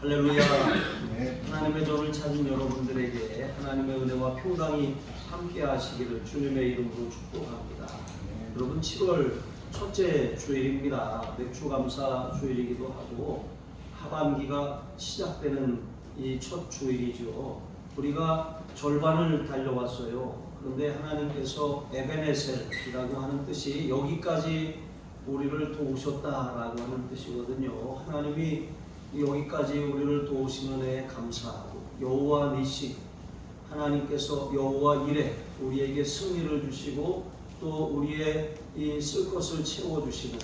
할렐루야. 하나님의 전을 찾은 여러분들에게 하나님의 은혜와 평강이 함께 하시기를 주님의 이름으로 축복합니다. 여러분 7월 첫째 주일입니다. 맥주감사 주일이기도 하고 하반기가 시작되는 이 첫 주일이죠. 우리가 절반을 달려왔어요. 그런데 하나님께서 에베네셀이라고 하는 뜻이 여기까지 우리를 도우셨다라고 하는 뜻이거든요. 하나님이 여기까지 우리를 도우시는 은혜에 감사하고 여호와 니시 하나님께서 여호와 이레 우리에게 승리를 주시고 또 우리의 이 쓸 것을 채워주시는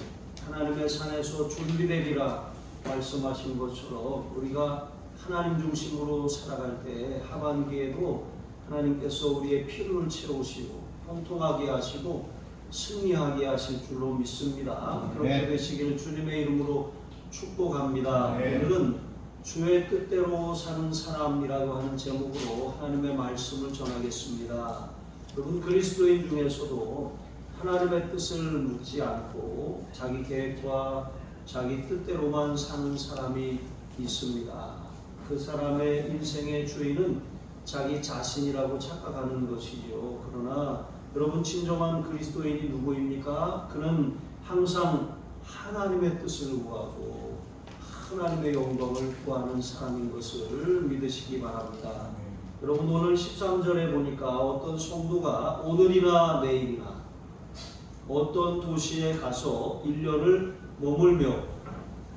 하나님의 산에서 준비되리라 말씀하신 것처럼 우리가 하나님 중심으로 살아갈 때 하반기에도 하나님께서 우리의 필요를 채우시고 형통하게 하시고 승리하게 하실 줄로 믿습니다. 그렇게 되시기를 주님의 이름으로 축복합니다. 오늘은 주의 뜻대로 사는 사람이라고 하는 제목으로 하나님의 말씀을 전하겠습니다. 여러분 그리스도인 중에서도 하나님의 뜻을 묻지 않고 자기 계획과 자기 뜻대로만 사는 사람이 있습니다. 그 사람의 인생의 주인은 자기 자신이라고 착각하는 것이죠. 그러나 여러분 진정한 그리스도인이 누구입니까? 그는 항상 하나님의 뜻을 구하고 하나님의 영광을 구하는 사람인 것을 믿으시기 바랍니다. 여러분 오늘 13절에 보니까 어떤 성도가 오늘이나 내일이나 어떤 도시에 가서 1년을 머물며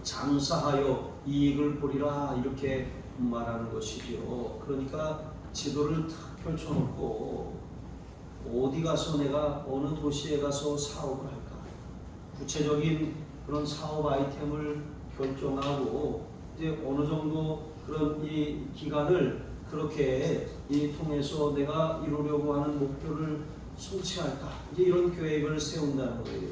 장사하여 이익을 보리라 이렇게 말하는 것이죠. 그러니까 지도를 탁 펼쳐놓고 어디 가서 내가 어느 도시에 가서 사업을 할까 구체적인 그런 사업 아이템을 결정하고 이제 어느 정도 그런 이 기간을 그렇게 통해서 내가 이루려고 하는 목표를 성취할까 이제 이런 계획을 세운다는 거예요.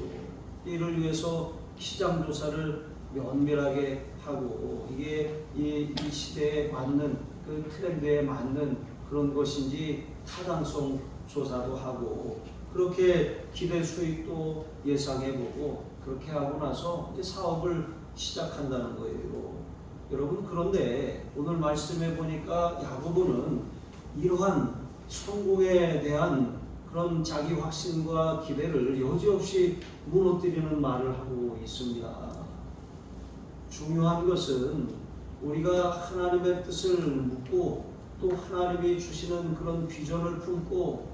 이를 위해서 시장 조사를 면밀하게 하고 이게 이 시대에 맞는 그 트렌드에 맞는 그런 것인지 타당성 조사도 하고 그렇게 기대 수익도 예상해보고 그렇게 하고 나서 이제 사업을 시작한다는 거예요. 여러분 그런데 오늘 말씀해 보니까 야고보는 이러한 성공에 대한 그런 자기 확신과 기대를 여지없이 무너뜨리는 말을 하고 있습니다. 중요한 것은 우리가 하나님의 뜻을 묻고 또 하나님이 주시는 그런 비전을 품고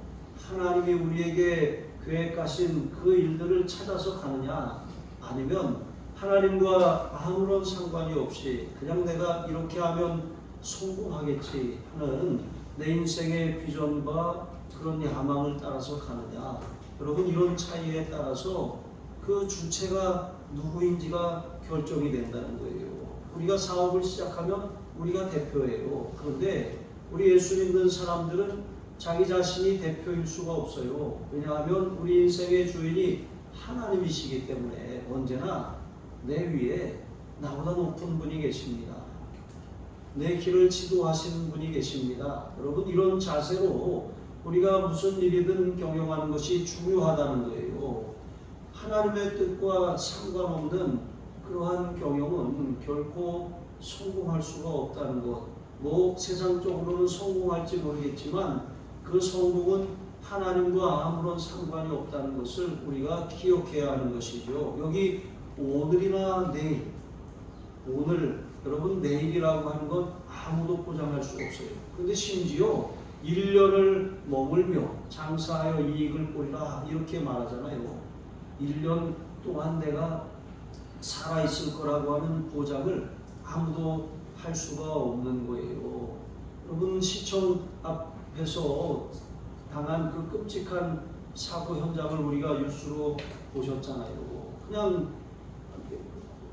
하나님이 우리에게 계획하신 그 일들을 찾아서 가느냐 아니면 하나님과 아무런 상관이 없이 그냥 내가 이렇게 하면 성공하겠지 하는 내 인생의 비전과 그런 야망을 따라서 가느냐. 여러분 이런 차이에 따라서 그 주체가 누구인지가 결정이 된다는 거예요. 우리가 사업을 시작하면 우리가 대표예요. 그런데 우리 예수 믿는 사람들은 자기 자신이 대표일 수가 없어요. 왜냐하면 우리 인생의 주인이 하나님이시기 때문에 언제나 내 위에 나보다 높은 분이 계십니다. 내 길을 지도하시는 분이 계십니다. 여러분 이런 자세로 우리가 무슨 일이든 경영하는 것이 중요하다는 거예요. 하나님의 뜻과 상관없는 그러한 경영은 결코 성공할 수가 없다는 것. 뭐 세상적으로는 성공할지 모르겠지만 그 성공은 하나님과 아무런 상관이 없다는 것을 우리가 기억해야 하는 것이죠. 여기 오늘이나 내일, 오늘 여러분 내일이라고 하는 건 아무도 보장할 수 없어요. 그런데 심지어 1년을 머물며 장사하여 이익을 보리라 이렇게 말하잖아요. 1년 동안 내가 살아있을 거라고 하는 보장을 아무도 할 수가 없는 거예요. 여러분 시청 앞에서 당한 그 끔찍한 사고 현장을 우리가 뉴스로 보셨잖아요. 그냥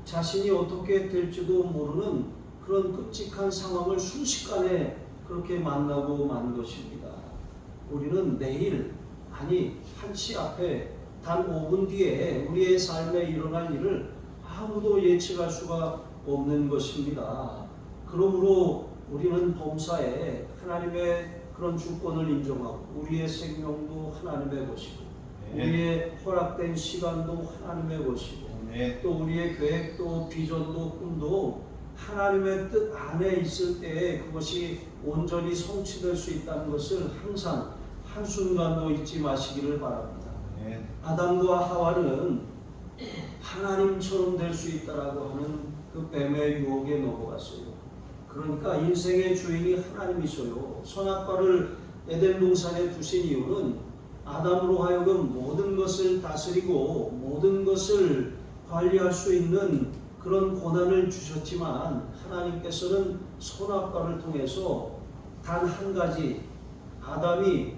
자신이 어떻게 될지도 모르는 그런 끔찍한 상황을 순식간에 그렇게 만나고 만 것입니다. 우리는 내일 아니 한치 앞에 단 5분 뒤에 우리의 삶에 일어날 일을 아무도 예측할 수가 없는 것입니다. 그러므로 우리는 범사에 하나님의 그런 주권을 인정하고 우리의 생명도 하나님의 것이고 우리의 허락된 시간도 하나님의 것이고 또 우리의 계획도 비전도 꿈도 하나님의 뜻 안에 있을 때 그것이 온전히 성취될 수 있다는 것을 항상 한순간도 잊지 마시기를 바랍니다. 아담과 하와는 하나님처럼 될 수 있다라고 하는 그 뱀의 유혹에 넘어갔어요. 그러니까 인생의 주인이 하나님이셔요. 선악과를 에덴 동산에 두신 이유는 아담으로 하여금 모든 것을 다스리고 모든 것을 관리할 수 있는 그런 권한을 주셨지만 하나님께서는 선악과를 통해서 단 한 가지 아담이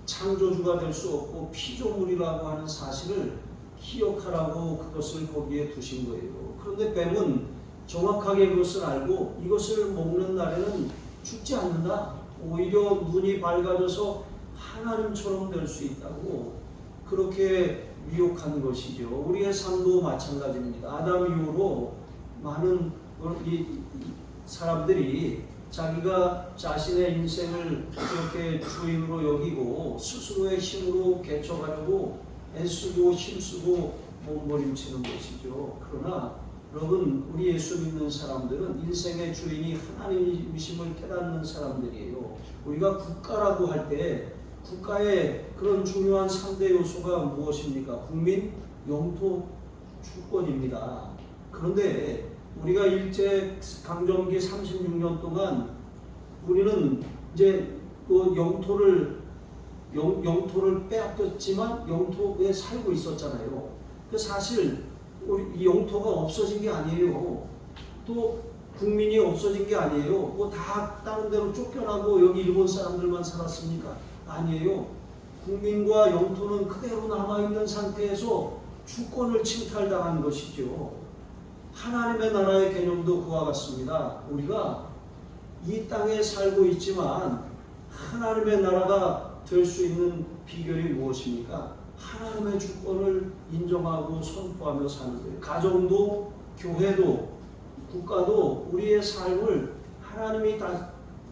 창조주가 될 수 없고 피조물이라고 하는 사실을 기억하라고 그것을 거기에 두신 거예요. 그런데 뱀은 정확하게 그것을 알고 이것을 먹는 날에는 죽지 않는다. 오히려 눈이 밝아져서 하나님처럼 될 수 있다고 그렇게 미혹한 것이죠. 우리의 삶도 마찬가지입니다. 아담 이후로 많은 사람들이 자기가 자신의 인생을 이렇게 주인으로 여기고 스스로의 힘으로 개척하려고 애쓰고 힘쓰고 몸부림치는 것이죠. 그러나 여러분, 우리 예수 믿는 사람들은 인생의 주인이 하나님이심을 깨닫는 사람들이에요. 우리가 국가라고 할 때 국가의 그런 중요한 3대 요소가 무엇입니까? 국민, 영토, 주권입니다. 그런데 우리가 일제 강점기 36년 동안 우리는 이제 그 영토를 빼앗겼지만 영토에 살고 있었잖아요. 그 사실 우리 이 영토가 없어진 게 아니에요. 또 국민이 없어진 게 아니에요. 뭐 다 다른 데로 쫓겨나고 여기 일본 사람들만 살았습니까? 아니에요. 국민과 영토는 그대로 남아있는 상태에서 주권을 침탈당한 것이죠. 하나님의 나라의 개념도 그와 같습니다. 우리가 이 땅에 살고 있지만 하나님의 나라가 될 수 있는 비결이 무엇입니까? 하나님의 주권을 인정하고 선포하며 사는 거예요. 가정도, 교회도, 국가도 우리의 삶을 하나님이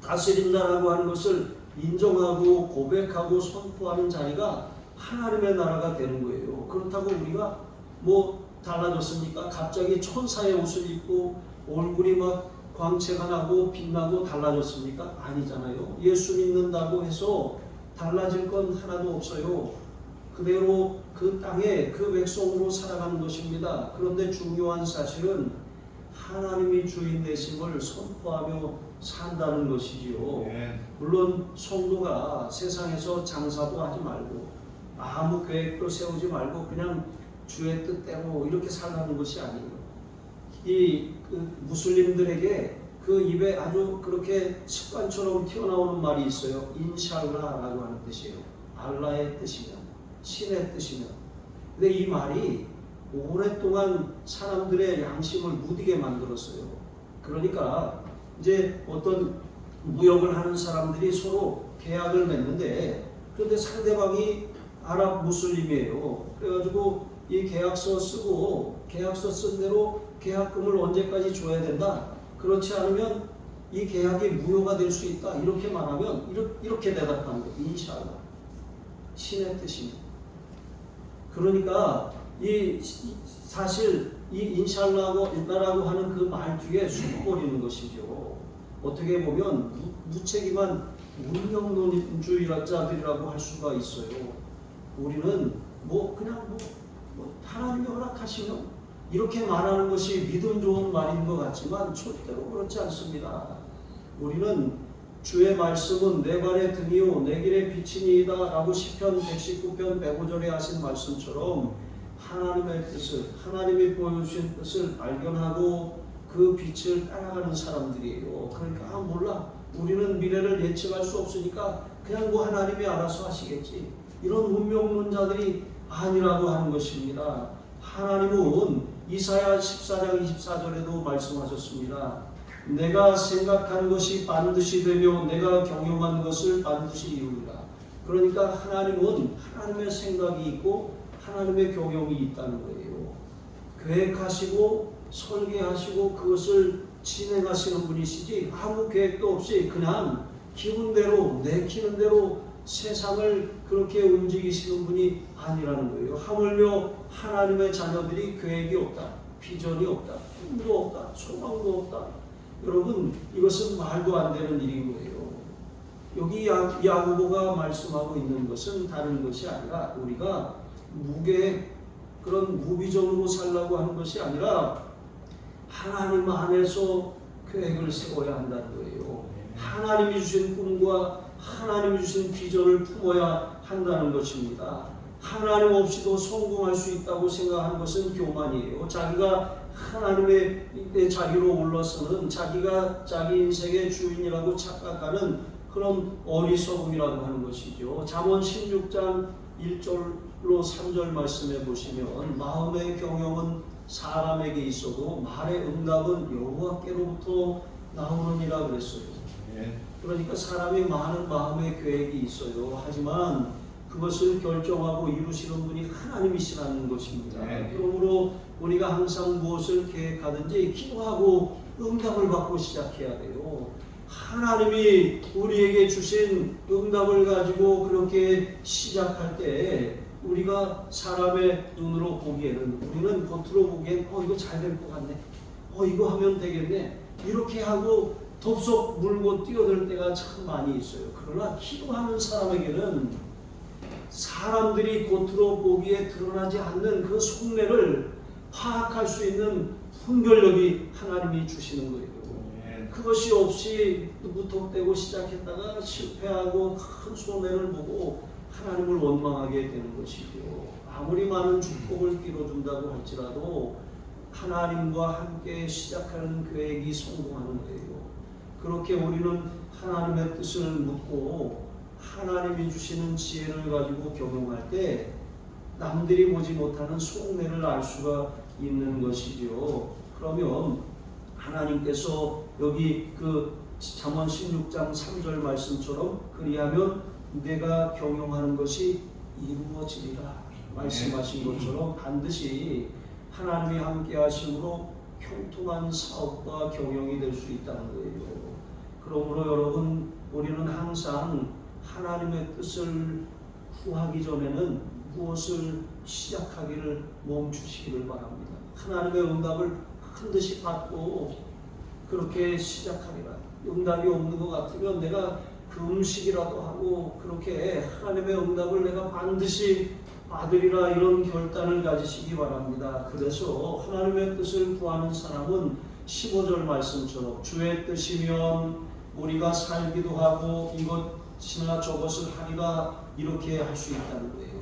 다스린다라고 하는 것을 인정하고 고백하고 선포하는 자리가 하나님의 나라가 되는 거예요. 그렇다고 우리가 뭐 달라졌습니까? 갑자기 천사의 옷을 입고 얼굴이 막 광채가 나고 빛나고 달라졌습니까? 아니잖아요. 예수 믿는다고 해서 달라질 건 하나도 없어요. 그대로 그 땅에 그 백성으로 살아가는 것입니다. 그런데 중요한 사실은 하나님이 주인 되심을 선포하며 산다는 것이지요. 물론 성도가 세상에서 장사도 하지 말고 아무 계획도 세우지 말고 그냥 주의 뜻대로 이렇게 살라는 것이 아니에요. 그 무슬림들에게 그 입에 아주 그렇게 습관처럼 튀어나오는 말이 있어요. 인샬라라고 하는 뜻이에요. 알라의 뜻이면, 신의 뜻이면. 근데 이 말이 오랫동안 사람들의 양심을 무디게 만들었어요. 그러니까 이제 어떤 무역을 하는 사람들이 서로 계약을 맺는데 그런데 상대방이 아랍 무슬림이에요. 그래가지고 이 계약서 쓰고 계약서 쓴 대로 계약금을 언제까지 줘야 된다. 그렇지 않으면 이 계약이 무효가 될 수 있다. 이렇게 말하면 이렇게 대답하는 거예요. 인샬라. 신의 뜻입니다. 그러니까 사실 이 인샬라라고 하는 그 말 뒤에 숨어버리는 것이죠. 어떻게 보면 무책임한 운명론주의자들이라고 할 수가 있어요. 우리는 그냥 하나님이 허락하시면 이렇게 말하는 것이 믿음 좋은 말인 것 같지만 절대로 그렇지 않습니다. 우리는 주의 말씀은 내 발의 등이요 내 길의 빛이니이다 라고 시편 119편 105절에 하신 말씀처럼 하나님의 뜻을, 하나님이 보여주신 뜻을 발견하고 그 빛을 따라가는 사람들이에요. 그러니까 몰라, 우리는 미래를 예측할 수 없으니까 그냥 하나님이 알아서 하시겠지, 이런 운명론자들이 아니라고 하는 것입니다. 하나님은 이사야 14장 24절에도 말씀하셨습니다. 내가 생각한 것이 반드시 되며 내가 경영한 것을 반드시 이루리라. 그러니까 하나님은 하나님의 생각이 있고 하나님의 경영이 있다는 거예요. 계획하시고 설계하시고 그것을 진행하시는 분이시지 아무 계획도 없이 그냥 기분대로 내키는 대로 세상을 그렇게 움직이시는 분이 아니라는 거예요. 하물며 하나님의 자녀들이 계획이 없다, 비전이 없다, 꿈도 없다, 소망도 없다, 여러분 이것은 말도 안 되는 일인 거예요. 여기 야고보가 말씀하고 있는 것은 다른 것이 아니라 우리가 그런 무비전으로 살라고 하는 것이 아니라 하나님 안에서 계획을 세워야 한다는 거예요. 하나님이 주신 꿈과 하나님이 주신 비전을 품어야 한다는 것입니다. 하나님 없이도 성공할 수 있다고 생각하는 것은 교만이에요. 자기가 하나님의 자리로 올라서는 자기가 자기 인생의 주인이라고 착각하는 그런 어리석음이라고 하는 것이죠. 잠언 16장 1절로 3절 말씀해 보시면 마음의 경영은 사람에게 있어도 말의 응답은 여호와께로부터 나오느니라 그랬어요. 그러니까 사람이 많은 마음의 계획이 있어요. 하지만 그것을 결정하고 이루시는 분이 하나님이시라는 것입니다. 그러므로 우리가 항상 무엇을 계획하든지 기도하고 응답을 받고 시작해야 돼요. 하나님이 우리에게 주신 응답을 가지고 그렇게 시작할 때 우리가 사람의 눈으로 보기에는 우리는 겉으로 보기엔 이거 잘 될 것 같네. 이거 하면 되겠네. 이렇게 하고 덥석 물고 뛰어들 때가 참 많이 있어요. 그러나 기도하는 사람에게는 사람들이 겉으로 보기에 드러나지 않는 그 속내를 파악할 수 있는 분별력이 하나님이 주시는 거예요. 그것이 없이 무턱대고 시작했다가 실패하고 큰 손해를 보고 하나님을 원망하게 되는 것이죠. 아무리 많은 축복을 빌어준다고 할지라도 하나님과 함께 시작하는 계획이 성공하는 거예요. 그렇게 우리는 하나님의 뜻을 묻고 하나님이 주시는 지혜를 가지고 경영할 때 남들이 보지 못하는 속내를 알 수가 있는 것이죠. 그러면 하나님께서 여기 그 잠언 16장 3절 말씀처럼 그리하면 내가 경영하는 것이 이루어지리라 말씀하신 것처럼 반드시 하나님이 함께 하심으로 형통한 사업과 경영이 될 수 있다는 거예요. 그러므로 여러분 우리는 항상 하나님의 뜻을 구하기 전에는 무엇을 시작하기를 멈추시기를 바랍니다. 하나님의 응답을 반드시 받고 그렇게 시작하리라. 응답이 없는 것 같으면 내가 금식이라도 하고 그렇게 하나님의 응답을 내가 반드시 받으리라 이런 결단을 가지시기 바랍니다. 그래서 하나님의 뜻을 구하는 사람은 15절 말씀처럼 주의 뜻이면 우리가 살기도 하고 이것이나 저것을 하리라 이렇게 할 수 있다는 거예요.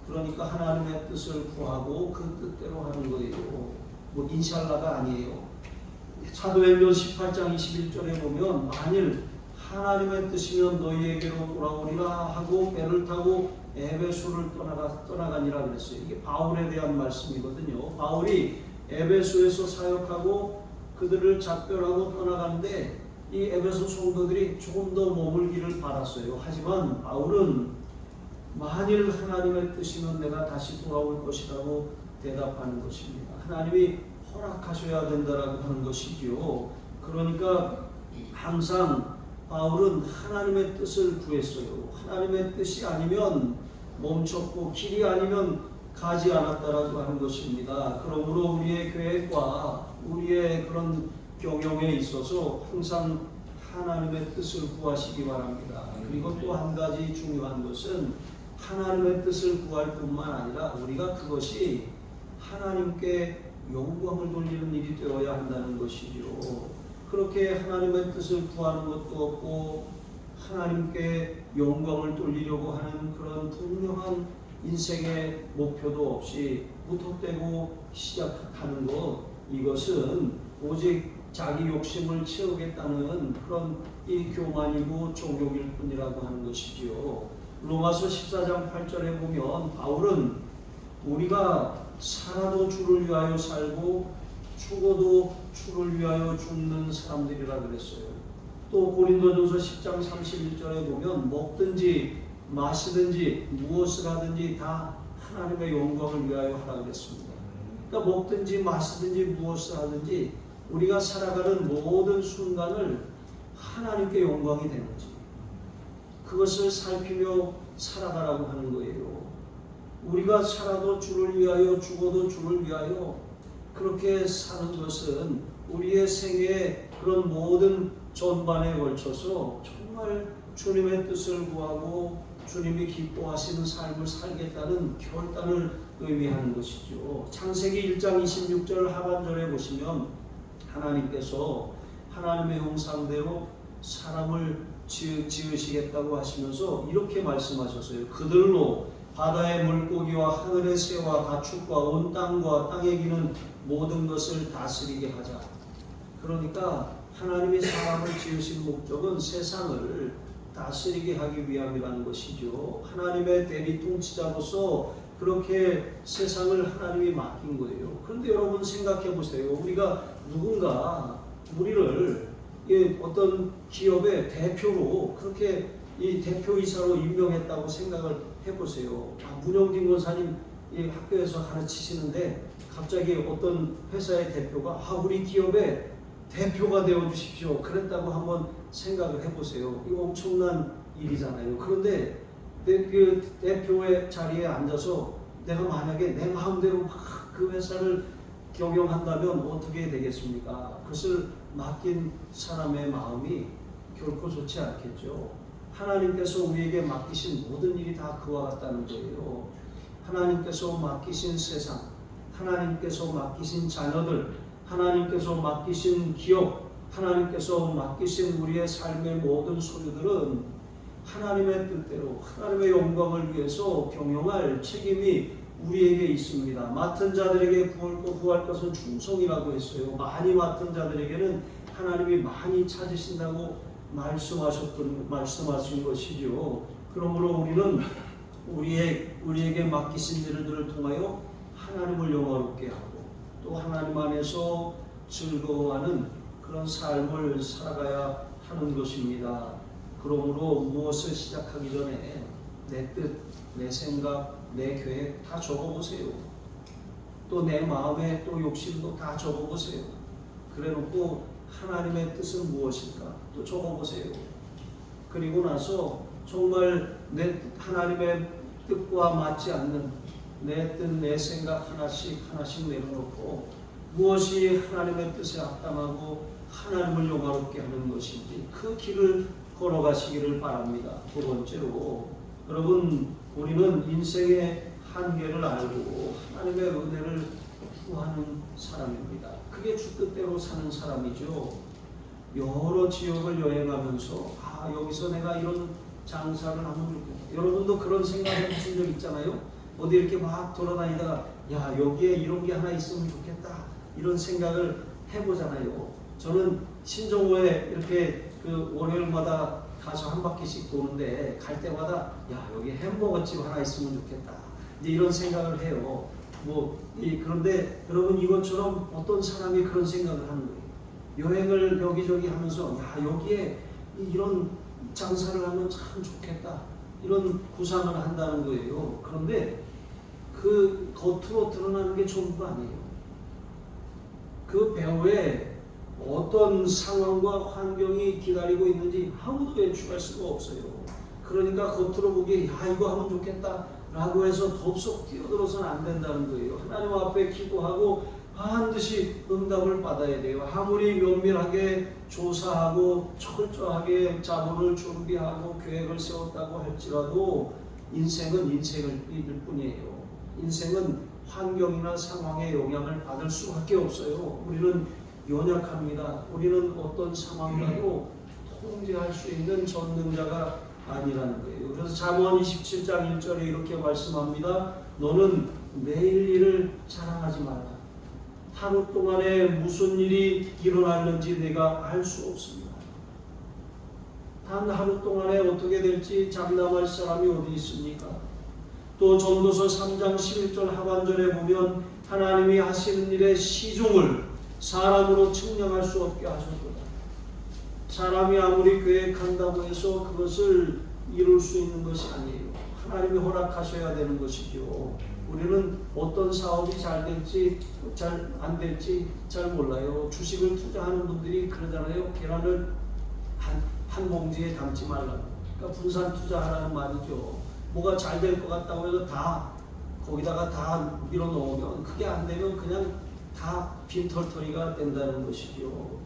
그러니까 하나님의 뜻을 구하고 그 뜻대로 하는 거예요. 인샬라가 아니에요. 사도행전 18장 21절에 보면 만일 하나님의 뜻이면 너희에게로 돌아오리라 하고 배를 타고 에베소를 떠나가니라 그랬어요. 이게 바울에 대한 말씀이거든요. 바울이 에베소에서 사역하고 그들을 작별하고 떠나가는데 이 에베소 성도들이 조금 더 머물기를 바랐어요. 하지만 바울은 만일 하나님의 뜻이면 내가 다시 돌아올 것이라고 대답하는 것입니다. 하나님이 허락하셔야 된다라고 하는 것이지요. 그러니까 항상 바울은 하나님의 뜻을 구했어요. 하나님의 뜻이 아니면 멈췄고 길이 아니면 가지 않았다라고 하는 것입니다. 그러므로 우리의 계획과 우리의 그런 경영에 있어서 항상 하나님의 뜻을 구하시기 바랍니다. 그리고 또 한 가지 중요한 것은 하나님의 뜻을 구할 뿐만 아니라 우리가 그것이 하나님께 영광을 돌리는 일이 되어야 한다는 것이죠. 그렇게 하나님의 뜻을 구하는 것도 없고 하나님께 영광을 돌리려고 하는 그런 분명한 인생의 목표도 없이 무턱대고 시작하는 것, 이것은 오직 자기 욕심을 채우겠다는 그런 이 교만이고 종욕일 뿐이라고 하는 것이지요. 로마서 14장 8절에 보면 바울은 우리가 살아도 주를 위하여 살고 죽어도 주를 위하여 죽는 사람들이라 그랬어요. 또 고린도전서 10장 31절에 보면 먹든지 마시든지 무엇을 하든지 다 하나님의 영광을 위하여 하라 그랬습니다. 그러니까 먹든지 마시든지 무엇을 하든지 우리가 살아가는 모든 순간을 하나님께 영광이 되는지 그것을 살피며 살아가라고 하는 거예요. 우리가 살아도 주를 위하여 죽어도 주를 위하여 그렇게 사는 것은 우리의 생애의 그런 모든 전반에 걸쳐서 정말 주님의 뜻을 구하고 주님이 기뻐하시는 삶을 살겠다는 결단을 의미하는 것이죠. 창세기 1장 26절 하반절에 보시면 하나님께서 하나님의 형상대로 사람을 지으시겠다고 하시면서 이렇게 말씀하셨어요. 그들로 바다의 물고기와 하늘의 새와 가축과 온 땅과 땅에 기는 모든 것을 다스리게 하자. 그러니까 하나님이 사람을 지으신 목적은 세상을 다스리게 하기 위함이라는 것이죠. 하나님의 대리 통치자로서 그렇게 세상을 하나님이 맡긴 거예요. 그런데 여러분 생각해 보세요. 우리가 누군가 우리를 어떤 기업의 대표로 그렇게 이 대표이사로 임명했다고 생각을 해보세요. 문영진 권사님 학교에서 가르치시는데 갑자기 어떤 회사의 대표가 우리 기업의 대표가 되어 주십시오. 그랬다고 한번 생각을 해보세요. 이거 엄청난 일이잖아요. 그런데 그 대표의 자리에 앉아서 내가 만약에 내 마음대로 막 그 회사를 경영한다면 어떻게 되겠습니까? 그것을 맡긴 사람의 마음이 결코 좋지 않겠죠. 하나님께서 우리에게 맡기신 모든 일이 다 그와 같다는 거예요. 하나님께서 맡기신 세상, 하나님께서 맡기신 자녀들, 하나님께서 맡기신 기업, 하나님께서 맡기신 우리의 삶의 모든 소유들은 하나님의 뜻대로 하나님의 영광을 위해서 경영할 책임이 우리에게 있습니다. 맡은 자들에게 구할 것은 충성이라고 했어요. 많이 맡은 자들에게는 하나님이 많이 찾으신다고 말씀하신 것이죠. 그러므로 우리는 우리에게 맡기신 일들을 통하여 하나님을 영화롭게 하고 또 하나님 안에서 즐거워하는 그런 삶을 살아가야 하는 것입니다. 그러므로 무엇을 시작하기 전에 내 뜻, 내 생각, 내 계획 다 적어보세요. 또 내 마음의 또 욕심도 다 적어보세요. 그래놓고 하나님의 뜻은 무엇일까 또 적어보세요. 그리고 나서 정말 하나님의 뜻과 맞지 않는 내 뜻, 내 생각 하나씩 내려놓고 무엇이 하나님의 뜻에 합당하고 하나님을 영화롭게 하는 것인지 그 길을 걸어가시기를 바랍니다. 두 번째로 여러분 우리는 인생의 한계를 알고 하나님의 은혜를 구하는 사람입니다. 그게 주 뜻대로 사는 사람이죠. 여러 지역을 여행하면서 여기서 내가 이런 장사를 하면 좋겠다. 여러분도 그런 생각을 하신 적 있잖아요. 어디 이렇게 막 돌아다니다가 여기에 이런 게 하나 있으면 좋겠다 이런 생각을 해보잖아요. 저는 신정호에 이렇게 그 월요일마다 가서 한 바퀴씩 도는데 갈 때마다 여기 햄버거집 하나 있으면 좋겠다 이제 이런 생각을 해요. 그런데 여러분 이것처럼 어떤 사람이 그런 생각을 하는 거예요. 여행을 여기저기 하면서 여기에 이런 장사를 하면 참 좋겠다 이런 구상을 한다는 거예요. 그런데 그 겉으로 드러나는 게 전부가 아니에요. 그 배후에 어떤 상황과 환경이 기다리고 있는지 아무도 예측할 수가 없어요. 그러니까 겉으로 보기에 이거 하면 좋겠다 라고 해서 덥석 뛰어들어서는 안 된다는 거예요. 하나님 앞에 기도하고 반드시 응답을 받아야 돼요. 아무리 면밀하게 조사하고 철저하게 자본을 준비하고 계획을 세웠다고 할지라도 인생은 인생일 뿐이에요. 인생은 환경이나 상황의 영향을 받을 수밖에 없어요. 우리는 연약합니다. 우리는 어떤 상황이라도 통제할 수 있는 전능자가 아니라는 거예요. 그래서 잠언 27장 1절에 이렇게 말씀합니다. 너는 내일 일을 자랑하지 말라. 하루 동안에 무슨 일이 일어날는지 내가 알 수 없습니다. 단 하루 동안에 어떻게 될지 장담할 사람이 어디 있습니까? 또 전도서 3장 11절 하반절에 보면 하나님이 하시는 일의 시종을 사람으로 측량할 수 없게 하셨도다. 사람이 아무리 계획한다고 해서 그것을 이룰 수 있는 것이 아니에요. 하나님이 허락하셔야 되는 것이죠. 우리는 어떤 사업이 잘 될지 잘 안 될지 잘 몰라요. 주식을 투자하는 분들이 그러잖아요. 계란을 한 봉지에 담지 말라고. 그러니까 분산 투자하라는 말이죠. 뭐가 잘 될 것 같다고 해서 다 거기다가 다 밀어 넣으면 그게 안 되면 그냥 다 빈털터리가 된다는 것이죠.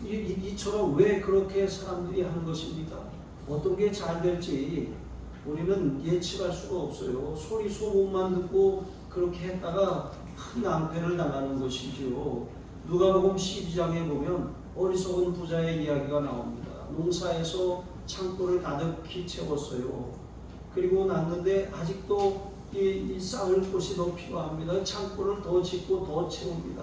이처럼 왜 그렇게 사람들이 하는 것입니까? 어떤 게 잘 될지 우리는 예측할 수가 없어요. 소리 소문만 듣고 그렇게 했다가 큰 낭패를 당하는 것이지요. 누가복음 12장에 보면 어리석은 부자의 이야기가 나옵니다. 농사에서 창고를 가득히 채웠어요. 그리고 났는데 아직도 이 쌓을 곳이 더 필요합니다. 창고를 더 짓고 더 채웁니다.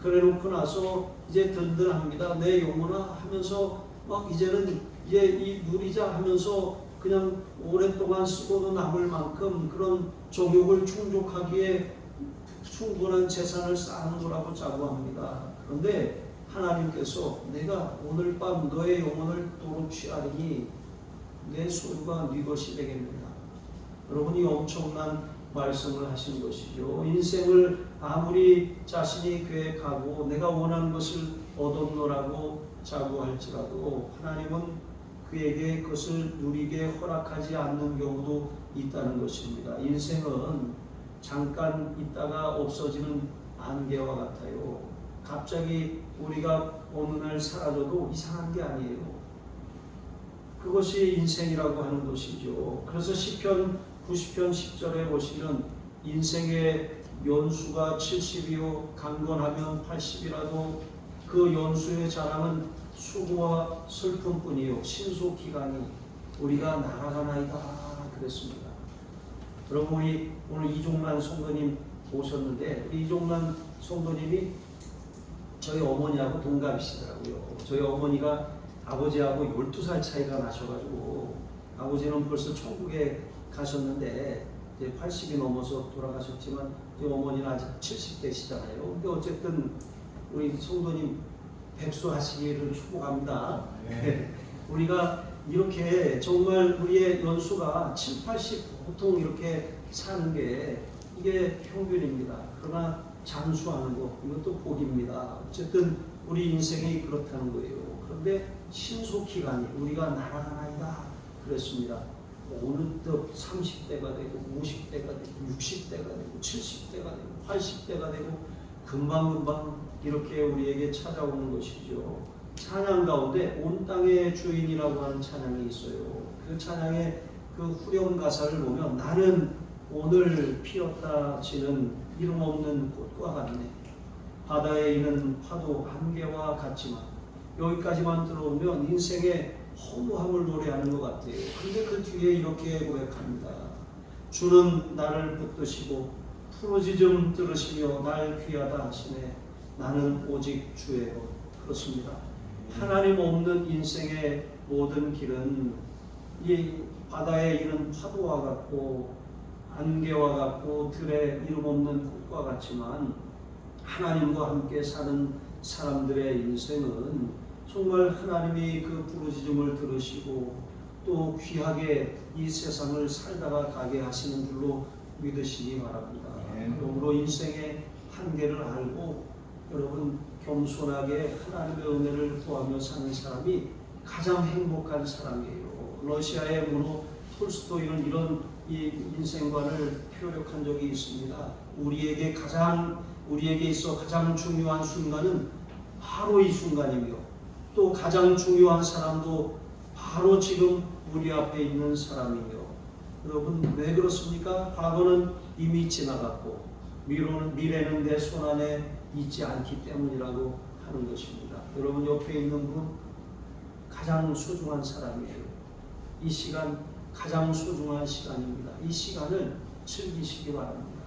그래 놓고 나서 이제 든든합니다. 내 영혼아 하면서 막 이제는 이제 이 누리자 하면서 그냥 오랫동안 쓰고도 남을 만큼 그런 정욕을 충족하기에 충분한 재산을 쌓는 거라고 자부합니다. 그런데 하나님께서 내가 오늘 밤 너의 영혼을 도로 취하리니 내 소유가 네 것이 되겠느냐. 여러분이 엄청난 말씀을 하신 것이죠. 인생을 아무리 자신이 계획하고 내가 원하는 것을 얻었노라고 자부할지라도 하나님은 그에게 그것을 누리게 허락하지 않는 경우도 있다는 것입니다. 인생은 잠깐 있다가 없어지는 안개와 같아요. 갑자기 우리가 어느 날 사라져도 이상한 게 아니에요. 그것이 인생이라고 하는 것이죠. 그래서 시편 90편 10절에 보시면 인생의 연수가 70이요 강건하면 80이라도 그 연수의 자랑은 수고와 슬픔뿐이요 신속기간이 우리가 날아가나이다 그랬습니다. 여러분 우리 오늘 이종란 성도님 오셨는데 이종란 성도님이 저희 어머니하고 동갑이시더라고요. 저희 어머니가 아버지하고 12살 차이가 나셔가지고 아버지는 벌써 천국에 가셨는데 이제 80이 넘어서 돌아가셨지만 어머니는 아직 70대시잖아요. 근데 어쨌든 우리 성도님 백수하시기를 축복합니다. 네. 우리가 이렇게 정말 우리의 연수가 7, 80 보통 이렇게 사는 게 이게 평균입니다. 그러나 장수하는 거 이것도 복입니다. 어쨌든 우리 인생이 그렇다는 거예요. 그런데 신속기간이 우리가 날아가나이다 그랬습니다. 어느덧 30대가 되고 50대가 되고 60대가 되고 70대가 되고 80대가 되고 금방금방 이렇게 우리에게 찾아오는 것이죠. 찬양 가운데 온 땅의 주인이라고 하는 찬양이 있어요. 그 찬양의 그 후렴 가사를 보면 나는 오늘 피었다 지는 이름 없는 꽃과 같네. 바다에 있는 파도 안개와 같지만 여기까지만 들어오면 인생의 허무함을 노래하는 것 같아요. 그런데 그 뒤에 이렇게 고백합니다. 주는 나를 붙드시고 부르짖음 들으시며 날 귀하다 하시네. 나는 오직 주의 것. 그렇습니다. 하나님 없는 인생의 모든 길은 이 바다에 있는 파도와 같고 안개와 같고 들에 이름 없는 꽃과 같지만 하나님과 함께 사는 사람들의 인생은 정말 하나님이 그 부르짖음을 들으시고 또 귀하게 이 세상을 살다가 가게 하시는 줄로 믿으시기 바랍니다. 그러므로 인생의 한계를 알고 여러분 겸손하게 하나님의 은혜를 구하며 사는 사람이 가장 행복한 사람이에요. 러시아의 문호 톨스토이는 이런 이 인생관을 표력한 적이 있습니다. 우리에게 있어 가장 중요한 순간은 바로 이 순간이며 또 가장 중요한 사람도 바로 지금 우리 앞에 있는 사람이며 여러분 왜 그렇습니까? 과거는 이미 지나갔고 미래는 내 손안에 있지 않기 때문이라고 하는 것입니다. 여러분 옆에 있는 분 가장 소중한 사람이에요. 이 시간 가장 소중한 시간입니다. 이 시간을 즐기시기 바랍니다.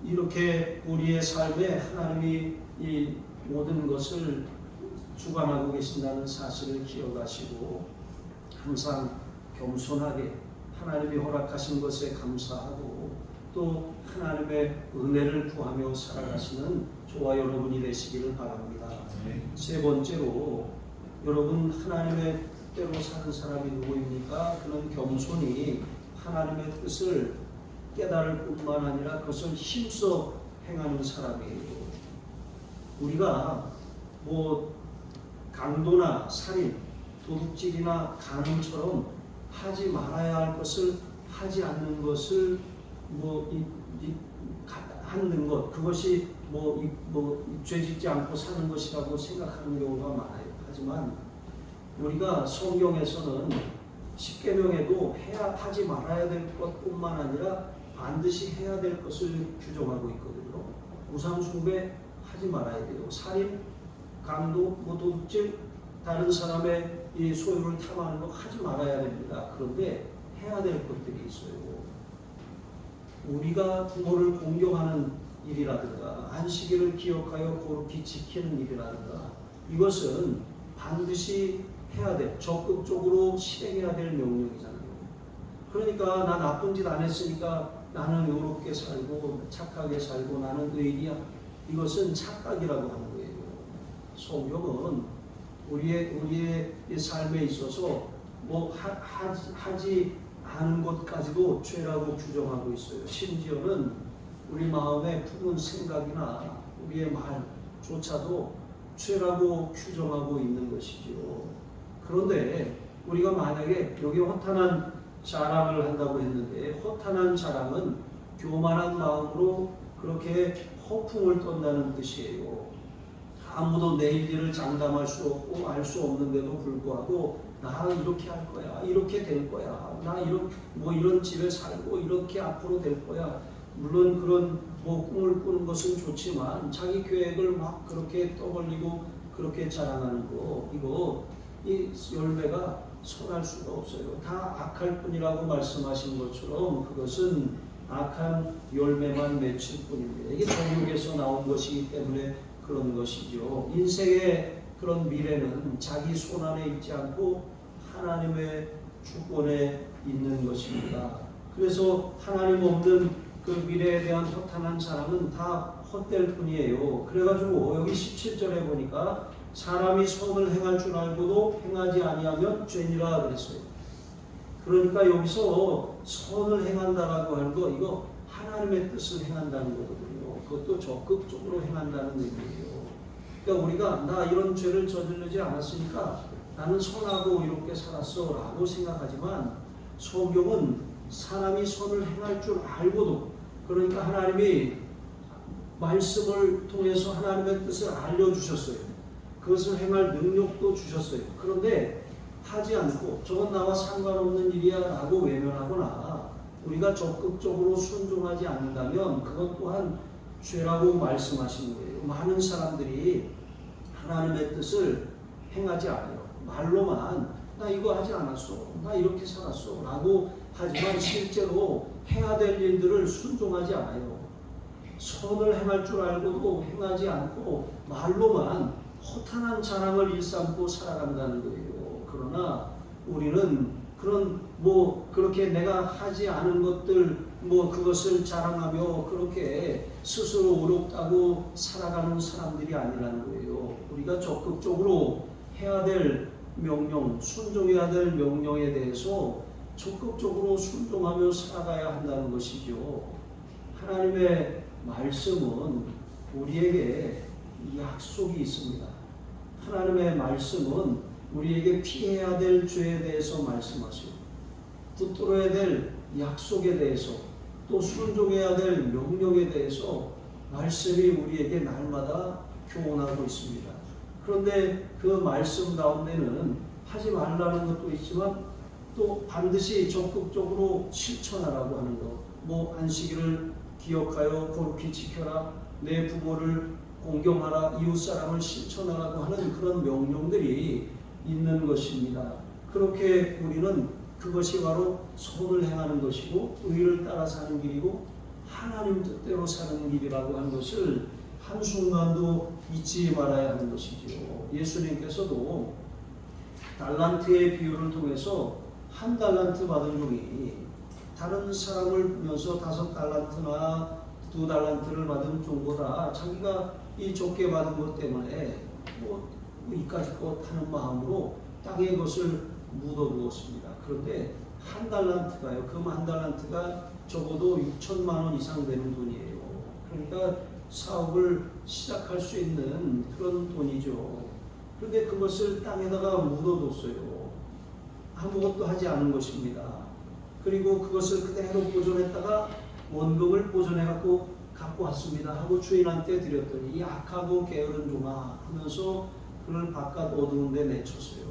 이렇게 우리의 삶에 하나님이 이 모든 것을 주관하고 계신다는 사실을 기억하시고 항상 겸손하게 하나님이 허락하신 것에 감사하고 또 하나님의 은혜를 구하며 살아가시는 저와 여러분이 되시기를 바랍니다. 세 번째로 여러분 하나님의 뜻대로 사는 사람이 누구입니까? 그는 겸손히 하나님의 뜻을 깨달을 뿐만 아니라 그것을 힘써 행하는 사람이에요. 우리가 뭐 강도나 살인, 도둑질이나 간음처럼 하지 말아야 할 것을 하지 않는 것을 하는 것 그것이 죄짓지 않고 사는 것이라고 생각하는 경우가 많아요. 하지만 우리가 성경에서는 십계명에도 하지 말아야 될 것뿐만 아니라 반드시 해야 될 것을 규정하고 있거든요. 우상 숭배 하지 말아야 돼요. 살인, 강도, 도둑질, 다른 사람의 이 소유를 탐하는 거 하지 말아야 됩니다. 그런데 해야 될 것들이 있어요. 우리가 부모를 공경하는 일이라든가 안식일을 기억하여 거룩히 지키는 일이라든가 이것은 반드시 해야 돼. 적극적으로 실행해야 될 명령이잖아요. 그러니까 나 나쁜 짓 안 했으니까 나는 의롭게 살고 착하게 살고 나는 의인이야. 이것은 착각이라고 하는 거예요. 성경은 우리의 삶에 있어서 하지 않은 것까지도 죄라고 규정하고 있어요. 심지어는 우리 마음에 품은 생각이나 우리의 말조차도 죄라고 규정하고 있는 것이지요. 그런데 우리가 만약에 여기 허탄한 자랑을 한다고 했는데 허탄한 자랑은 교만한 마음으로 그렇게 허풍을 떤다는 뜻이에요. 아무도 내 일을 장담할 수 없고 알 수 없는데도 불구하고 나 이렇게 할 거야, 이렇게 될 거야, 나 이런 집에 살고 이렇게 앞으로 될 거야. 물론 그런 꿈을 꾸는 것은 좋지만 자기 계획을 막 그렇게 떠벌리고 그렇게 자랑하는 거 이 열매가 선할 수가 없어요. 다 악할 뿐이라고 말씀하신 것처럼 그것은 악한 열매만 맺힐 뿐입니다. 이게 정욕에서 나온 것이기 때문에 그런 것이죠. 인생의 그런 미래는 자기 손 안에 있지 않고 하나님의 주권에 있는 것입니다. 그래서 하나님 없는 그 미래에 대한 허탄한 자랑은 다 헛될 뿐이에요. 그래가지고 여기 17절에 보니까 사람이 선을 행할 줄 알고도 행하지 아니하면 죄니라 그랬어요. 그러니까 여기서 선을 행한다라고 하는 거 이거 하나님의 뜻을 행한다는 거거든요. 그것도 적극적으로 행한다는 의미예요. 그러니까 우리가 나 이런 죄를 저지르지 않았으니까 나는 선하고 이렇게 살았어 라고 생각하지만 성경은 사람이 선을 행할 줄 알고도 그러니까 하나님이 말씀을 통해서 하나님의 뜻을 알려주셨어요. 그것을 행할 능력도 주셨어요. 그런데 하지 않고 저건 나와 상관없는 일이야 라고 외면하거나 우리가 적극적으로 순종하지 않는다면 그것 또한 죄라고 말씀하신 거예요. 많은 사람들이 하나님의 뜻을 행하지 않아요. 말로만 나 이거 하지 않았어, 나 이렇게 살았어 라고 하지만 실제로 해야 될 일들을 순종하지 않아요. 선을 행할 줄 알고도 행하지 않고 말로만 허탄한 자랑을 일삼고 살아간다는 거예요. 그러나 우리는 그렇게 내가 하지 않은 것들 그것을 자랑하며 그렇게 스스로 의롭다고 살아가는 사람들이 아니라는 거예요. 우리가 적극적으로 해야 될 명령, 순종해야 될 명령에 대해서 적극적으로 순종하며 살아가야 한다는 것이죠. 하나님의 말씀은 우리에게 약속이 있습니다. 하나님의 말씀은 우리에게 피해야 될 죄에 대해서 말씀하시고 붙들어야 될 약속에 대해서 또 순종해야 될 명령에 대해서 말씀이 우리에게 날마다 교훈하고 있습니다. 그런데 그 말씀 가운데는 하지 말라는 것도 있지만 또 반드시 적극적으로 실천하라고 하는 것, 안식일을 기억하여 거룩히 지켜라, 내 부모를 공경하라, 이웃사랑을 실천하라고 하는 그런 명령들이 있는 것입니다. 그렇게 우리는 그것이 바로 선을 행하는 것이고 의를 따라 사는 길이고 하나님 뜻대로 사는 길이라고 하는 것을 한순간도 잊지 말아야 하는 것이죠. 예수님께서도 달란트의 비유를 통해서 한 달란트 받은 종이 다른 사람을 보면서 5달란트나 2달란트를 받은 종보다 자기가 이 적게 받은 것 때문에 이까짓 것 하는 마음으로 땅에 것을 묻어두었습니다. 그런데 한 달란트가요. 그 한 달란트가 적어도 6천만 원 이상 되는 돈이에요. 그러니까 사업을 시작할 수 있는 그런 돈이죠. 그런데 그것을 땅에다가 묻어뒀어요. 아무것도 하지 않은 것입니다. 그리고 그것을 그대로 보존했다가 원금을 보존해갖고 갖고 왔습니다 하고 주인한테 드렸더니 이 악하고 게으른 종아 하면서 그를 바깥 어두운 데 내쳤어요.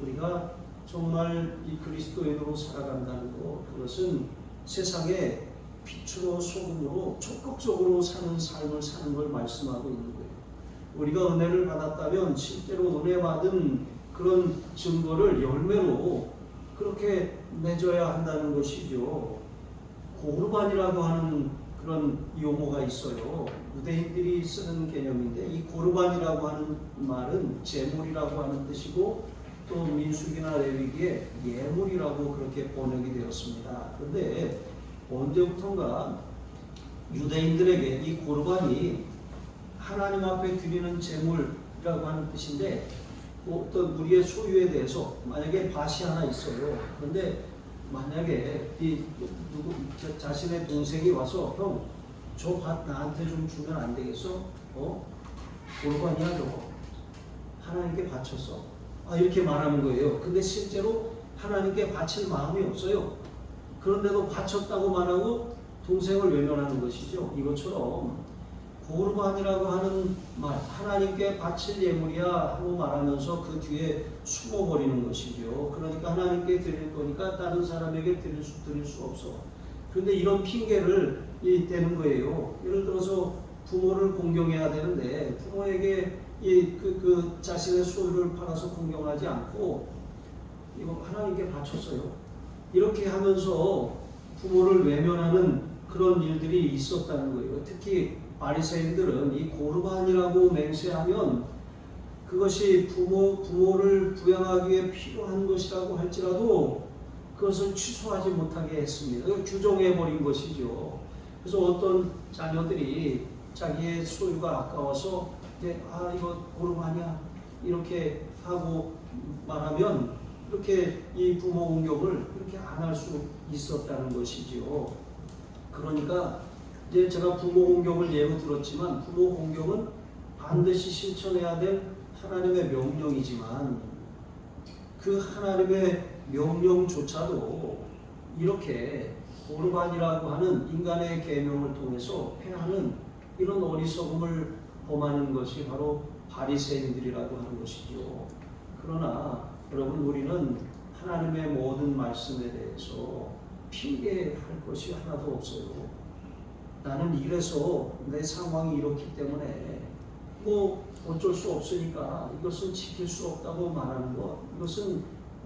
우리가 정말 이 그리스도인으로 살아간다는 것, 그것은 세상에 빛으로 소금으로 적극적으로 사는 삶을 사는 걸 말씀하고 있는 거예요. 우리가 은혜를 받았다면 실제로 은혜 받은 그런 증거를 열매로 그렇게 맺어야 한다는 것이죠. 고르반이라고 하는 그런 용어가 있어요. 유대인들이 쓰는 개념인데 이 고르반이라고 하는 말은 제물이라고 하는 뜻이고 또 민수기나 레위기에 예물이라고 그렇게 번역이 되었습니다. 그런데 언제부턴가 유대인들에게 이 고르반이 하나님 앞에 드리는 제물이라고 하는 뜻인데 어떤 우리의 소유에 대해서 만약에 밭이 하나 있어요. 그런데 만약에 이 누구 자신의 동생이 와서 형, 저 밭 나한테 좀 주면 안 되겠어? 고르반이야 저거. 하나님께 바쳤어. 이렇게 말하는 거예요. 근데 실제로 하나님께 바칠 마음이 없어요. 그런데도 바쳤다고 말하고 동생을 외면하는 것이죠. 이것처럼 고르반이라고 하는 말, 하나님께 바칠 예물이야 하고 말하면서 그 뒤에 숨어버리는 것이죠. 그러니까 하나님께 드릴 거니까 다른 사람에게 드릴 수 없어. 그런데 이런 핑계를 대는 거예요. 예를 들어서 부모를 공경해야 되는데 부모에게 그 자신의 소유를 팔아서 공경하지 않고 이거 하나님께 바쳤어요. 이렇게 하면서 부모를 외면하는 그런 일들이 있었다는 거예요. 특히 바리새인들은 이 고르반이라고 맹세하면 그것이 부모를 부양하기 위해 필요한 것이라고 할지라도 그것을 취소하지 못하게 했습니다. 규정해 버린 것이죠. 그래서 어떤 자녀들이 자기의 소유가 아까워서 이거 고르반이야 이렇게 하고 말하면 이렇게 이 부모 공경을 이렇게 안 할 수 있었다는 것이죠. 그러니까 이제 제가 부모 공경을 예로 들었지만 부모 공경은 반드시 실천해야 될 하나님의 명령이지만 그 하나님의 명령조차도 이렇게 고르반이라고 하는 인간의 계명을 통해서 폐하는 이런 어리석음을 범하는 것이 바로 바리새인들이라고 하는 것이죠. 그러나 여러분 우리는 하나님의 모든 말씀에 대해서 핑계할 것이 하나도 없어요. 나는 이래서 내 상황이 이렇기 때문에 어쩔 수 없으니까 이것은 지킬 수 없다고 말하는 것, 이것은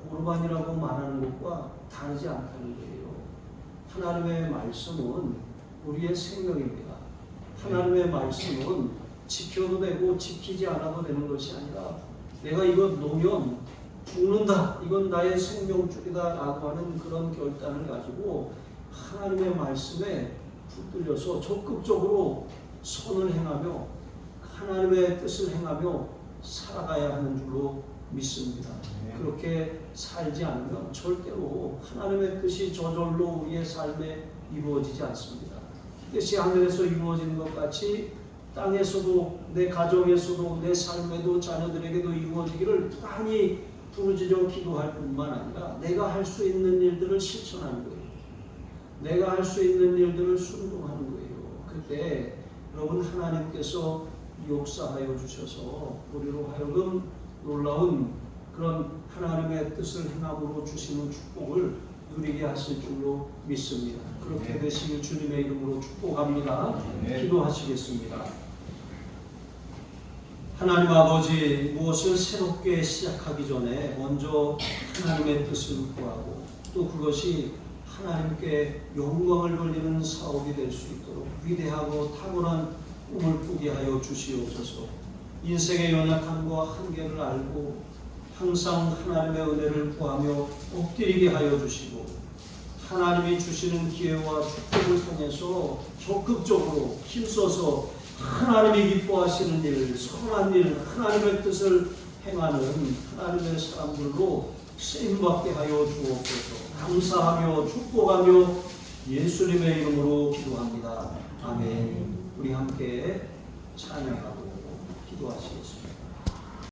고르반이라고 말하는 것과 다르지 않다는 거예요. 하나님의 말씀은 우리의 생명입니다. 하나님의 말씀은 지켜도 되고 지키지 않아도 되는 것이 아니라 내가 이거 놓으면 죽는다, 이건 나의 생명줄이다 라고 하는 그런 결단을 가지고 하나님의 말씀에 붙들려서 적극적으로 선을 행하며 하나님의 뜻을 행하며 살아가야 하는 줄로 믿습니다. 그렇게 살지 않으면 절대로 하나님의 뜻이 저절로 우리의 삶에 이루어지지 않습니다. 뜻이 하늘에서 이루어지는 것 같이 땅에서도 내 가정에서도 내 삶에도 자녀들에게도 이루어지기를 부단히 부르짖어 기도할 뿐만 아니라 내가 할 수 있는 일들을 실천하는 거예요. 내가 할 수 있는 일들을 순종하는 거예요. 그때 여러분 하나님께서 역사하여 주셔서 우리로 하여금 놀라운 그런 하나님의 뜻을 행함으로 주시는 축복을 누리게 하실 줄로 믿습니다. 그렇게 되시길 주님의 이름으로 축복합니다. 기도하시겠습니다. 하나님 아버지, 무엇을 새롭게 시작하기 전에 먼저 하나님의 뜻을 구하고 또 그것이 하나님께 영광을 돌리는 사업이 될 수 있도록 위대하고 탁월한 꿈을 꾸게 하여 주시옵소서. 인생의 연약함과 한계를 알고 항상 하나님의 은혜를 구하며 엎드리게 하여 주시고 하나님이 주시는 기회와 축복을 통해서 적극적으로 힘써서 하나님이 기뻐하시는 일, 선한 일, 하나님의 뜻을 행하는 하나님의 사람들로 쓰임받게 하여 주옵소서. 감사하며 축복하며 예수님의 이름으로 기도합니다. 아멘. 우리 함께 찬양하고 기도하시겠습니다.